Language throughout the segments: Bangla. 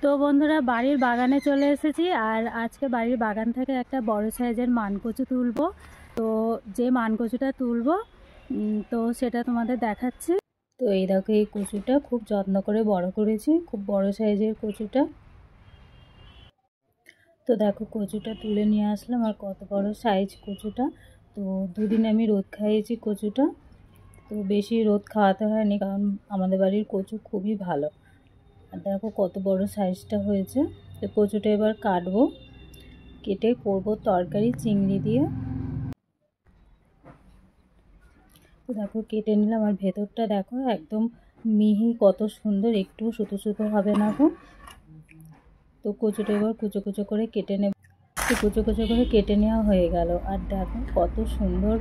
তো বন্ধুরা বাড়ির বাগানে চলে এসেছি। আর আজকে বাড়ির বাগান থেকে একটা বড় সাইজের মানকচু তুলবো। তো যে মানকচুটা তুলবো তো সেটা তোমাদের দেখাচ্ছি। তো এই দেখো, এই কচুটা খুব যত্ন করে বড় করেছি, খুব বড় সাইজের কচুটা। তো দেখো কচুটা তুলে নিয়ে আসলাম, আর কত বড় সাইজ কচুটা। তো দুদিন আমি রোদ খাইয়েছি কচুটা। তো বেশি রোদ খাওয়াতে হয়নি, কারণ আমাদের বাড়ির কচু খুবই ভালো। আর দেখো কত বড় সাইজটা হয়েছে। তো কচুটা এবার কাটবো, কেটে করবো তরকারি চিংড়ি দিয়ে। তো দেখো কেটে নিলাম, আর ভেতরটা দেখো একদম মিহি, কত সুন্দর, একটু সুতো সুতো হবে না গো। তো কচুটা এবার কুচো কুচো করে কেটে নেব। তো কুচো কুচো করে কেটে নেওয়া হয়ে গেল। আর দেখো কত সুন্দর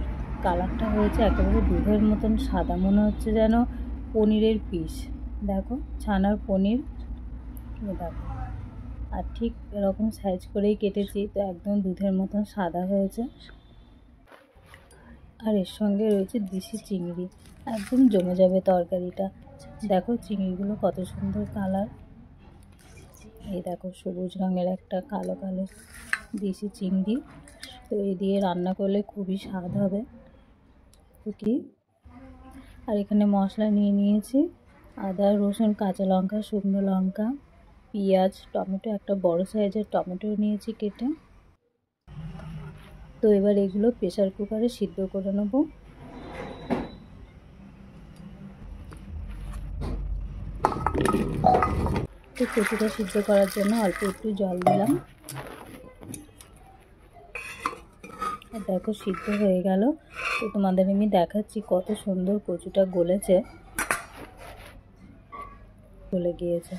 কালারটা হয়েছে, একেবারে দুধের মতন সাদা, মনে হচ্ছে যেন পনিরের পিস। দেখো ছানার পনির, দেখো। আর ঠিক এরকম সাইজ করেই কেটেছি, তো একদম দুধের মতন সাদা হয়েছে। আর এর সঙ্গে রয়েছে দেশি চিংড়ি, একদম জমে যাবে তরকারিটা। দেখো চিংড়িগুলো কত সুন্দর কালার। এই দেখো সবুজ রঙের একটা কালো কালো দেশি চিংড়ি। তো এই দিয়ে রান্না করলে খুবই স্বাদ হবে। কি আর এখানে মশলা নিয়ে নিয়েছি, আদা রসুন কাঁচা লঙ্কা শুকনো লঙ্কা পেঁয়াজ টমেটো, একটা বড় সাইজের টমেটো নিয়েছি কেটে। তো এবার এগুলো প্রেসার কুকারে সিদ্ধ করে নেব। তো কচুটা সিদ্ধ করার জন্য অল্প একটু জল দিলাম। আর দেখো সিদ্ধ হয়ে গেল। তো তোমাদের আমি দেখাচ্ছি কত সুন্দর কচুটা গলেছে, গলে গিয়েছে।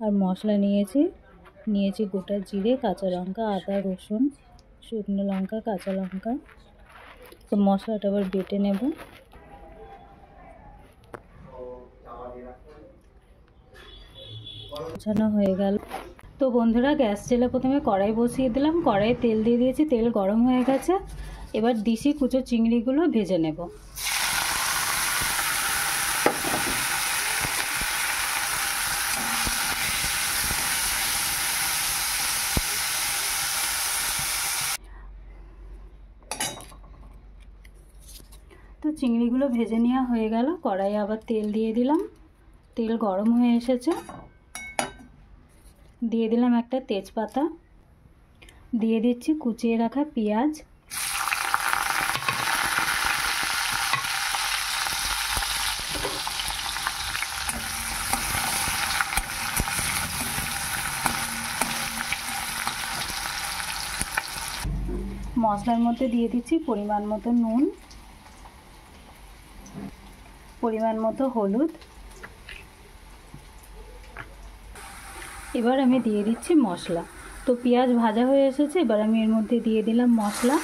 আর মশলা নিয়েছি গোটা জিরে কাঁচা লঙ্কা আদা রসুন শুকনো লঙ্কা কাঁচা লঙ্কা। তো মশলাটা আবার বেটে নেব। গোছানো হয়ে গেল। তো বন্ধুরা গ্যাস জেলে প্রথমে কড়াই বসিয়ে দিলাম, কড়াইয়ে তেল দিয়ে দিয়েছি, তেল গরম হয়ে গেছে। এবার দিশি কুচো চিংড়িগুলো ভেজে নেব। তো চিংড়িগুলো ভেজে নেওয়া হয়ে গেল, কড়াইয়ে আবার তেল দিয়ে দিলাম, তেল গরম হয়ে এসেছে। দিয়ে দিলাম একটা তেজপাতা, দিয়ে দিচ্ছি কুচিয়ে রাখা পেঁয়াজ, মশলার মধ্যে দিয়ে দিচ্ছি পরিমাণ মতো নুন, পরিমাণ মতো হলুদ। এবার আমি দিয়ে দিচ্ছি মশলা। তো পেঁয়াজ ভাজা হয়ে এসেছে, এবার আমি এর মধ্যে দিয়ে দিলাম মশলা।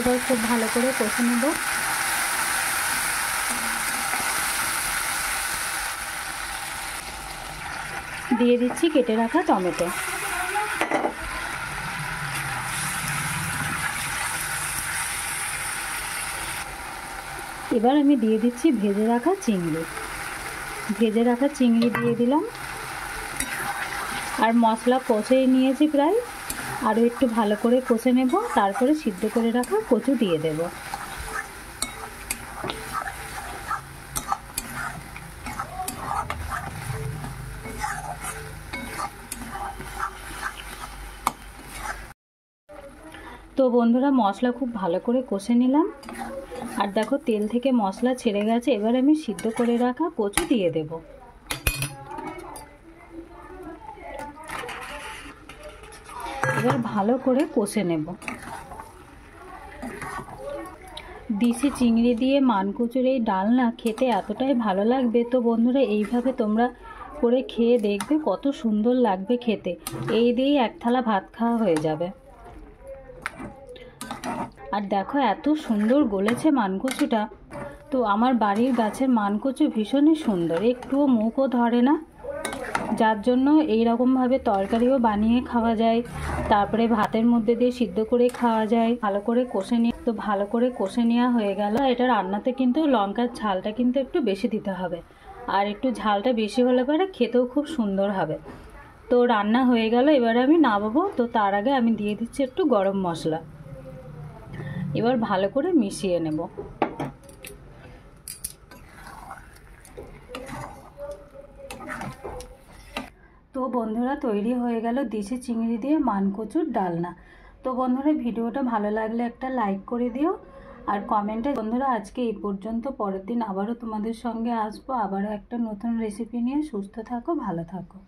এবার খুব ভালো করে কষে নেব। দিয়ে দিচ্ছি কেটে রাখা টমেটো। এবার আমি দিয়ে দিচ্ছি ভেজে রাখা চিংড়ি দিয়ে দিলাম। আর মশলা কষে নিয়েছি প্রায়, আরও একটু ভালো করে কষে নেব, তারপরে সিদ্ধ করে রাখা কচু দিয়ে দেব। তো বন্ধুরা মশলা খুব ভালো করে কষে নিলাম, আর দেখো তেল থেকে মশলা ছেড়ে গেছে। এবার আমি সিদ্ধ করে রাখা কচু দিয়ে দেব। এবার ভালো করে কষে নেব। দেশি চিংড়ি দিয়ে মানকচুর এই ডালনা খেতে এতটাই ভালো লাগবে। তো বন্ধুরা এইভাবে তোমরা করে খেয়ে দেখবে, কত সুন্দর লাগবে খেতে। এই দিয়েই এক থালা ভাত খাওয়া হয়ে যাবে। আর দেখো এত সুন্দর গলেছে মানকচুটা। তো আমার বাড়ির গাছের মানকচু ভীষণই সুন্দর, একটুও মুখও ধরে না। যার জন্য এইরকমভাবে তরকারিও বানিয়ে খাওয়া যায়, তারপরে ভাতের মধ্যে দিয়ে সিদ্ধ করে খাওয়া যায়। ভালো করে কষে নিয়ে তো ভালো করে কষে নেওয়া হয়ে গেল। এটা রান্নাতে কিন্তু লঙ্কার ঝালটা কিন্তু একটু বেশি দিতে হবে, আর একটু ঝালটা বেশি হলে পরে খেতেও খুব সুন্দর হবে। তো রান্না হয়ে গেল, এবার আমি নামাবো। তো তার আগে আমি দিয়ে দিচ্ছি একটু গরম মশলা। এবার ভালো করে মিশিয়ে নেব। তো বন্ধুরা, তৈরি হয়ে গেল দেশি চিংড়ি দিয়ে মানকচুর ডালনা। তো বন্ধুরা, ভিডিওটা ভালো লাগলে একটা লাইক করে দিও আর কমেন্টে। বন্ধুরা, আজকে এই পর্যন্ত। পরের দিন আবারও তোমাদের সঙ্গে আসবো, আবারও একটা নতুন রেসিপি নিয়ে। সুস্থ থাকো, ভালো থাকো।